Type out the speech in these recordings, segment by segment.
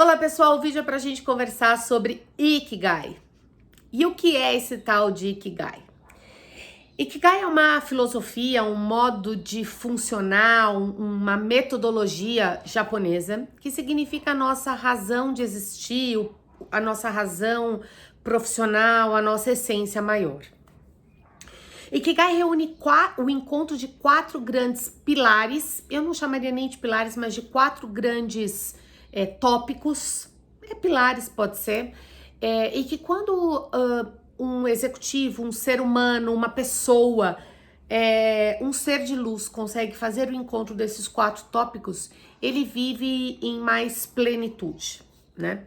Olá pessoal, o vídeo é pra gente conversar sobre Ikigai. E o que é esse tal de Ikigai? Ikigai é uma filosofia, um modo de funcionar, uma metodologia japonesa que significa a nossa razão de existir, a nossa razão profissional, a nossa essência maior. Ikigai reúne o encontro de 4 grandes pilares, eu não chamaria nem de pilares, mas de 4 grandes tópicos, pilares pode ser, e que quando um executivo, um ser humano, uma pessoa, um ser de luz consegue fazer o encontro desses 4 tópicos, ele vive em mais plenitude, né?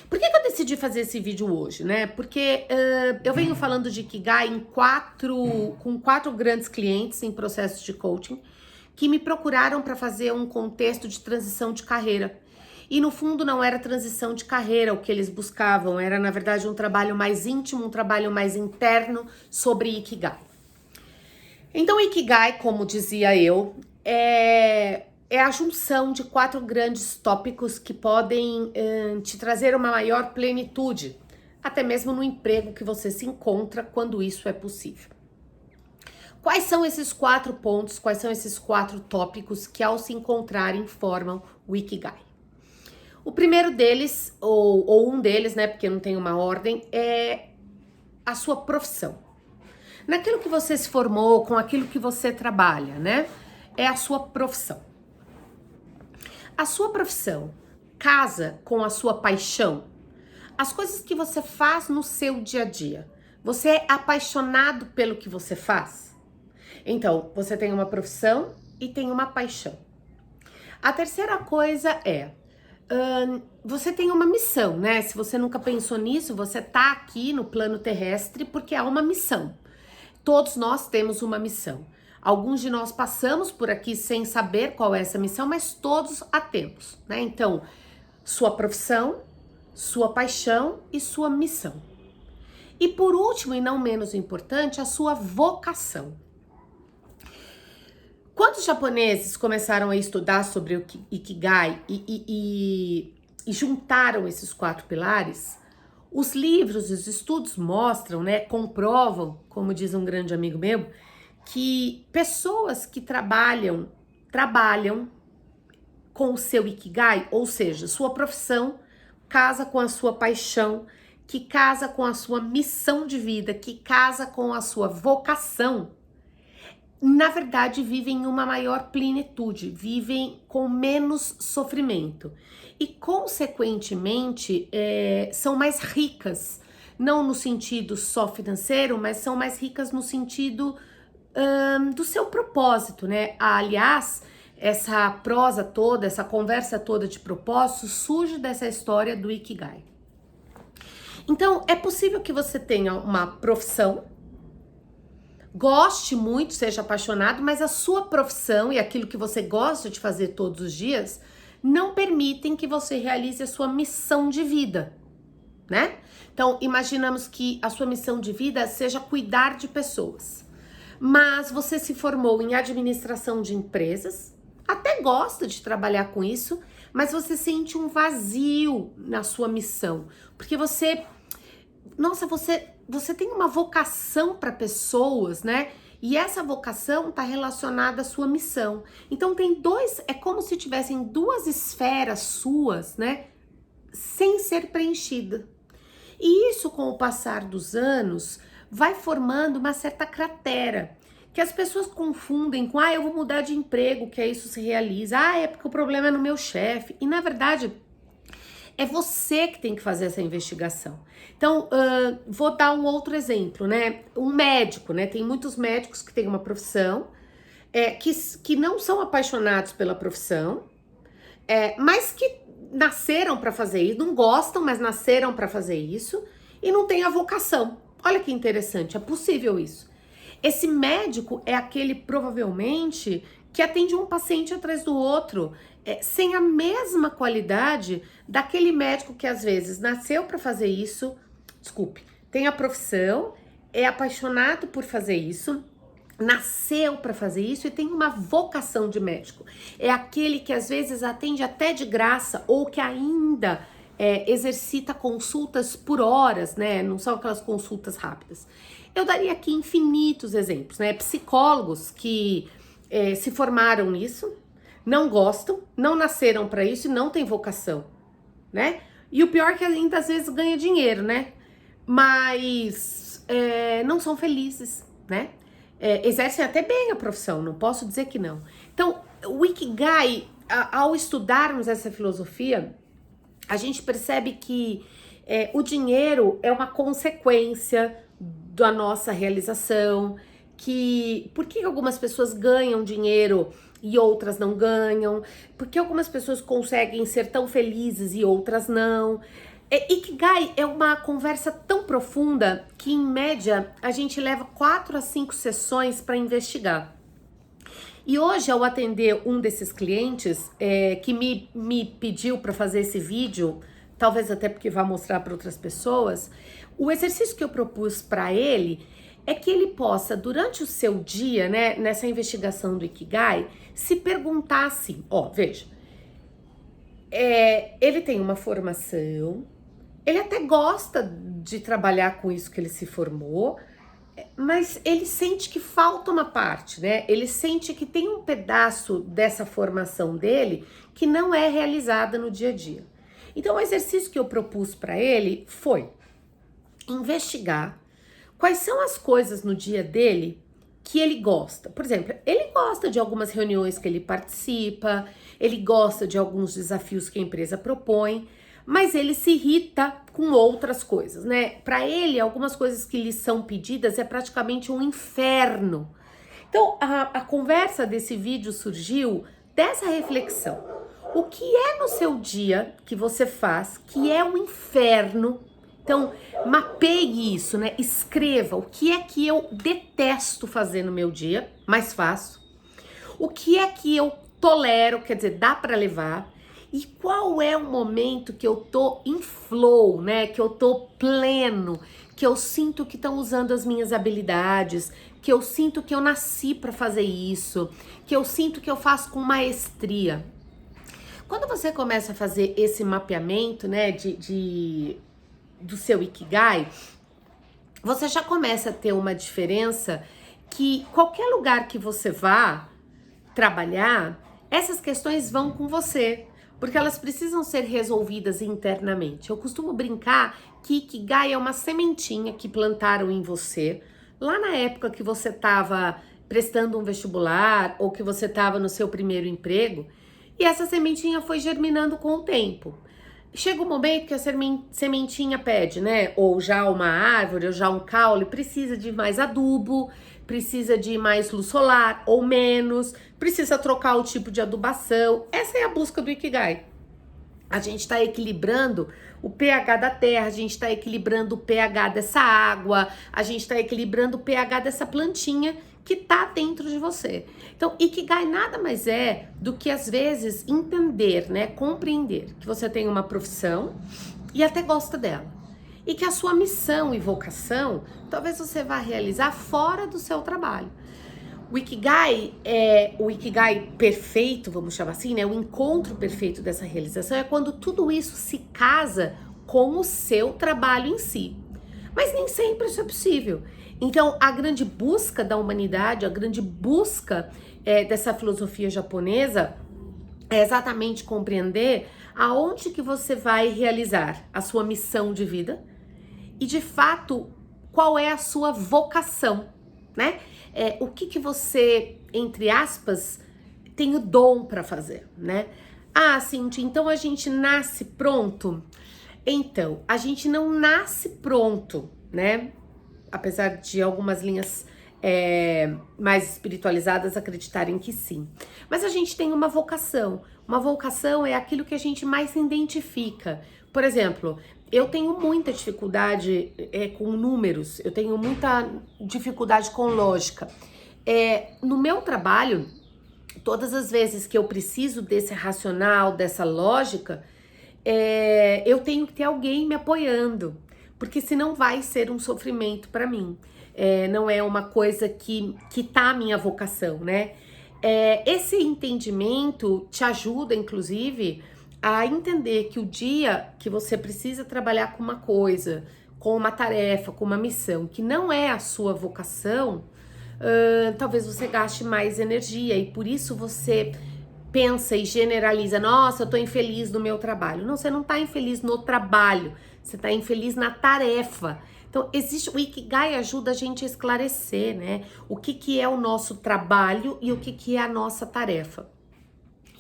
Por que eu decidi fazer esse vídeo hoje, né? Porque eu venho falando de Ikigai com 4 grandes clientes em processos de coaching que me procuraram para fazer um contexto de transição de carreira. E no fundo não era transição de carreira o que eles buscavam, era na verdade um trabalho mais íntimo, um trabalho mais interno sobre Ikigai. Então Ikigai, como dizia eu, é a junção de 4 grandes tópicos que podem te trazer uma maior plenitude, até mesmo no emprego que você se encontra quando isso é possível. Quais são esses 4 pontos, quais são esses 4 tópicos que ao se encontrarem formam o Ikigai? O primeiro deles, ou um deles, né, porque não tem uma ordem, é a sua profissão. Naquilo que você se formou, com aquilo que você trabalha, né, é a sua profissão. A sua profissão casa com a sua paixão? As coisas que você faz no seu dia a dia, você é apaixonado pelo que você faz? Então, você tem uma profissão e tem uma paixão. A terceira coisa é, você tem uma missão, né? Se você nunca pensou nisso, você tá aqui no plano terrestre porque há uma missão. Todos nós temos uma missão. Alguns de nós passamos por aqui sem saber qual é essa missão, mas todos a temos, né? Então, sua profissão, sua paixão e sua missão. E por último, e não menos importante, a sua vocação. Quando os japoneses começaram a estudar sobre o Ikigai e juntaram esses 4 pilares, os livros, os estudos mostram, né, comprovam, como diz um grande amigo meu, que pessoas que trabalham com o seu Ikigai, ou seja, sua profissão casa com a sua paixão, que casa com a sua missão de vida, que casa com a sua vocação, na verdade vivem uma maior plenitude, vivem com menos sofrimento e consequentemente são mais ricas, não no sentido só financeiro, mas são mais ricas no sentido do seu propósito, né? Aliás, essa prosa toda, essa conversa toda de propósito surge dessa história do Ikigai. Então, é possível que você tenha uma profissão, goste muito, seja apaixonado, mas a sua profissão e aquilo que você gosta de fazer todos os dias não permitem que você realize a sua missão de vida, né? Então, imaginamos que a sua missão de vida seja cuidar de pessoas, mas você se formou em administração de empresas, até gosta de trabalhar com isso, mas você sente um vazio na sua missão, porque você tem uma vocação para pessoas, né? E essa vocação está relacionada à sua missão. Então é como se tivessem 2 esferas suas, né? Sem ser preenchida. E isso, com o passar dos anos, vai formando uma certa cratera, que as pessoas confundem com, eu vou mudar de emprego, que isso se realiza. É porque o problema é no meu chefe. E na verdade, é você que tem que fazer essa investigação. Então, vou dar um outro exemplo, né? Um médico, né? Tem muitos médicos que têm uma profissão, que não são apaixonados pela profissão, mas que nasceram para fazer isso, não gostam, mas nasceram para fazer isso, e não têm a vocação. Olha que interessante, é possível isso. Esse médico é aquele, provavelmente, que atende um paciente atrás do outro, sem a mesma qualidade daquele médico que às vezes nasceu para fazer isso, tem a profissão, é apaixonado por fazer isso, nasceu para fazer isso e tem uma vocação de médico. É aquele que às vezes atende até de graça ou que ainda exercita consultas por horas, né? Não são aquelas consultas rápidas. Eu daria aqui infinitos exemplos, né? Psicólogos que se formaram nisso, não gostam, não nasceram para isso e não têm vocação, né? E o pior é que ainda às vezes ganha dinheiro, né? Mas não são felizes, né? Exercem até bem a profissão, não posso dizer que não. Então, o Ikigai, ao estudarmos essa filosofia, a gente percebe que o dinheiro é uma consequência da nossa realização, que por que algumas pessoas ganham dinheiro e outras não ganham, por que algumas pessoas conseguem ser tão felizes e outras não. Ikigai é uma conversa tão profunda que, em média, a gente leva 4 a 5 sessões para investigar. E hoje, ao atender um desses clientes que me pediu para fazer esse vídeo, talvez até porque vai mostrar para outras pessoas, o exercício que eu propus para ele é que ele possa, durante o seu dia, né, nessa investigação do Ikigai, se perguntar assim, veja, ele tem uma formação, ele até gosta de trabalhar com isso que ele se formou, mas ele sente que falta uma parte, né? Ele sente que tem um pedaço dessa formação dele que não é realizada no dia a dia. Então, o exercício que eu propus para ele foi investigar quais são as coisas no dia dele que ele gosta. Por exemplo, ele gosta de algumas reuniões que ele participa, ele gosta de alguns desafios que a empresa propõe, mas ele se irrita com outras coisas, né? Para ele, algumas coisas que lhe são pedidas é praticamente um inferno. Então, a conversa desse vídeo surgiu dessa reflexão. O que é no seu dia que você faz que é um inferno? Então, mapeie isso, né? Escreva o que é que eu detesto fazer no meu dia, mas faço. O que é que eu tolero, quer dizer, dá para levar. E qual é o momento que eu tô em flow, né? Que eu tô pleno, que eu sinto que estão usando as minhas habilidades, que eu sinto que eu nasci para fazer isso, que eu sinto que eu faço com maestria. Quando você começa a fazer esse mapeamento, né, do seu Ikigai, você já começa a ter uma diferença que qualquer lugar que você vá trabalhar, essas questões vão com você, porque elas precisam ser resolvidas internamente. Eu costumo brincar que Ikigai é uma sementinha que plantaram em você, lá na época que você estava prestando um vestibular ou que você estava no seu primeiro emprego, e essa sementinha foi germinando com o tempo. Chega um momento que a sementinha pede, né? Ou já uma árvore, ou já um caule, precisa de mais adubo, precisa de mais luz solar ou menos, precisa trocar o tipo de adubação. Essa é a busca do Ikigai. A gente está equilibrando o pH da terra, a gente está equilibrando o pH dessa água, a gente está equilibrando o pH dessa plantinha que tá dentro de você. Então, Ikigai nada mais é do que, às vezes, entender, né, compreender que você tem uma profissão e até gosta dela. E que a sua missão e vocação, talvez você vá realizar fora do seu trabalho. O Ikigai perfeito, vamos chamar assim, né, o encontro perfeito dessa realização é quando tudo isso se casa com o seu trabalho em si. Mas nem sempre isso é possível. Então, a grande busca da humanidade, a grande busca dessa filosofia japonesa é exatamente compreender aonde que você vai realizar a sua missão de vida e, de fato, qual é a sua vocação, né? O que você, entre aspas, tem o dom para fazer, né? Ah, Cintia, então a gente nasce pronto? Então, a gente não nasce pronto, né? Apesar de algumas linhas mais espiritualizadas acreditarem que sim. Mas a gente tem uma vocação. Uma vocação é aquilo que a gente mais se identifica. Por exemplo, eu tenho muita dificuldade com números, eu tenho muita dificuldade com lógica. No meu trabalho, todas as vezes que eu preciso desse racional, dessa lógica, eu tenho que ter alguém me apoiando, porque senão vai ser um sofrimento para mim. não é uma coisa que tá a minha vocação, né? Esse entendimento te ajuda, inclusive, a entender que o dia que você precisa trabalhar com uma coisa, com uma tarefa, com uma missão, que não é a sua vocação, talvez você gaste mais energia e por isso você pensa e generaliza, nossa, eu tô infeliz no meu trabalho. Não, você não tá infeliz no trabalho, você tá infeliz na tarefa. Então, o Ikigai ajuda a gente a esclarecer, né? O que é o nosso trabalho e o que é a nossa tarefa.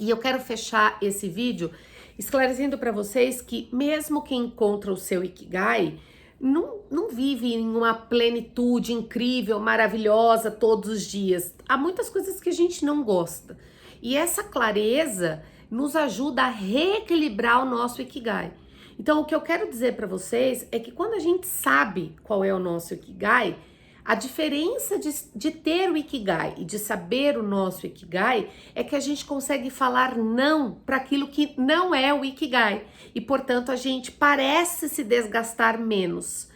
E eu quero fechar esse vídeo esclarecendo para vocês que mesmo quem encontra o seu Ikigai não vive em uma plenitude incrível, maravilhosa todos os dias. Há muitas coisas que a gente não gosta. E essa clareza nos ajuda a reequilibrar o nosso Ikigai. Então, o que eu quero dizer para vocês é que quando a gente sabe qual é o nosso Ikigai, a diferença de ter o Ikigai e de saber o nosso Ikigai é que a gente consegue falar não para aquilo que não é o Ikigai. E, portanto, a gente parece se desgastar menos.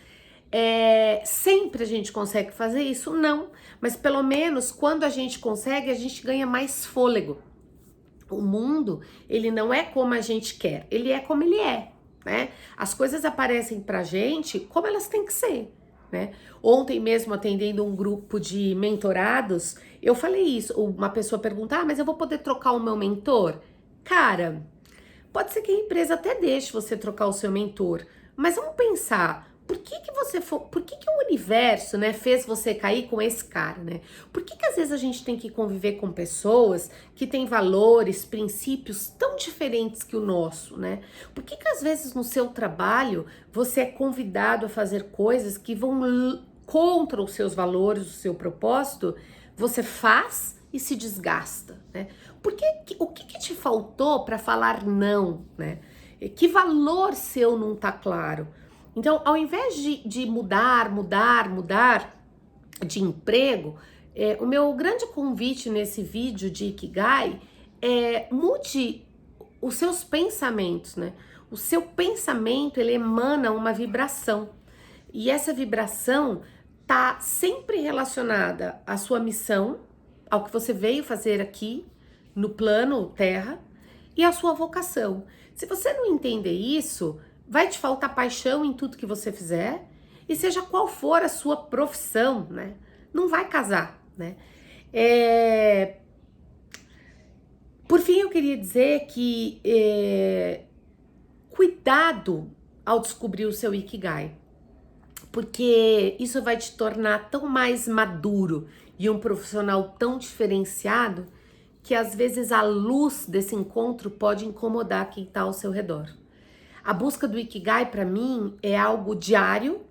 Sempre a gente consegue fazer isso? Não. Mas, pelo menos, quando a gente consegue, a gente ganha mais fôlego. O mundo, ele não é como a gente quer, ele é como ele é. Né? As coisas aparecem pra gente como elas têm que ser, né? Ontem mesmo, atendendo um grupo de mentorados, eu falei isso. Uma pessoa pergunta, mas eu vou poder trocar o meu mentor? Cara, pode ser que a empresa até deixe você trocar o seu mentor, mas vamos pensar, por que o universo, né, fez você cair com esse cara, né? Por que às vezes a gente tem que conviver com pessoas que têm valores, princípios tão diferentes que o nosso, né? Por que às vezes no seu trabalho você é convidado a fazer coisas que vão contra os seus valores, o seu propósito, você faz e se desgasta, né? O que te faltou para falar não, né? Que valor seu não tá claro? Então, ao invés de mudar de emprego, o meu grande convite nesse vídeo de Ikigai é mude os seus pensamentos, né? O seu pensamento, ele emana uma vibração. E essa vibração tá sempre relacionada à sua missão, ao que você veio fazer aqui no plano Terra e à sua vocação. Se você não entender isso, vai te faltar paixão em tudo que você fizer, e seja qual for a sua profissão, né? Não vai casar, né? Por fim, eu queria dizer que cuidado ao descobrir o seu Ikigai, porque isso vai te tornar tão mais maduro e um profissional tão diferenciado que às vezes a luz desse encontro pode incomodar quem está ao seu redor. A busca do Ikigai, para mim, é algo diário,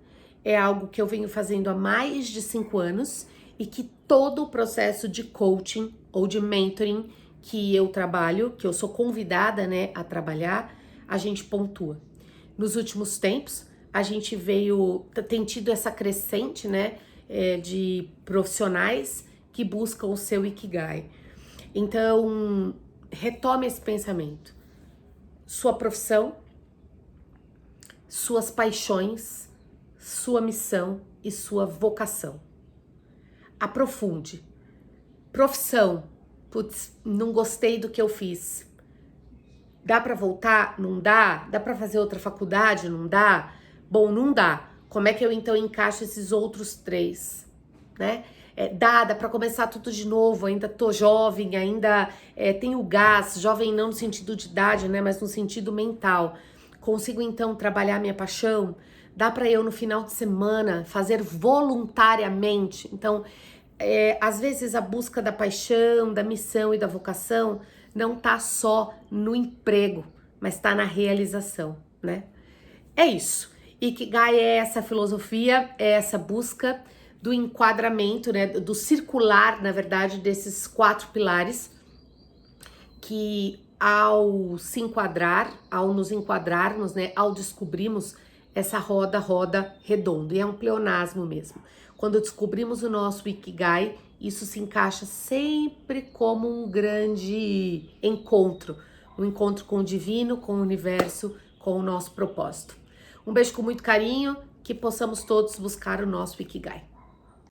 é algo que eu venho fazendo há mais de 5 anos e que todo o processo de coaching ou de mentoring que eu trabalho, que eu sou convidada, né, a trabalhar, a gente pontua. Nos últimos tempos, a gente tem tido essa crescente, né, de profissionais que buscam o seu Ikigai. Então, retome esse pensamento. Sua profissão, suas paixões, sua missão e sua vocação. Aprofunde. Profissão. Putz, não gostei do que eu fiz. Dá para voltar? Não dá? Dá para fazer outra faculdade? Não dá? Bom, não dá. Como é que eu então encaixo esses outros 3, né? Dá para começar tudo de novo, ainda tô jovem, ainda tenho gás, jovem não no sentido de idade, né, mas no sentido mental. Consigo então trabalhar minha paixão? Dá para eu no final de semana fazer voluntariamente? Então, às vezes a busca da paixão, da missão e da vocação não tá só no emprego, mas tá na realização, né? É isso. Ikigai é essa filosofia, é essa busca do enquadramento, né, do circular, na verdade, desses 4 pilares que ao se enquadrar, ao nos enquadrarmos, né, ao descobrirmos essa roda redonda, e é um pleonasmo mesmo. Quando descobrimos o nosso Ikigai, isso se encaixa sempre como um grande encontro, um encontro com o divino, com o universo, com o nosso propósito. Um beijo com muito carinho, que possamos todos buscar o nosso Ikigai.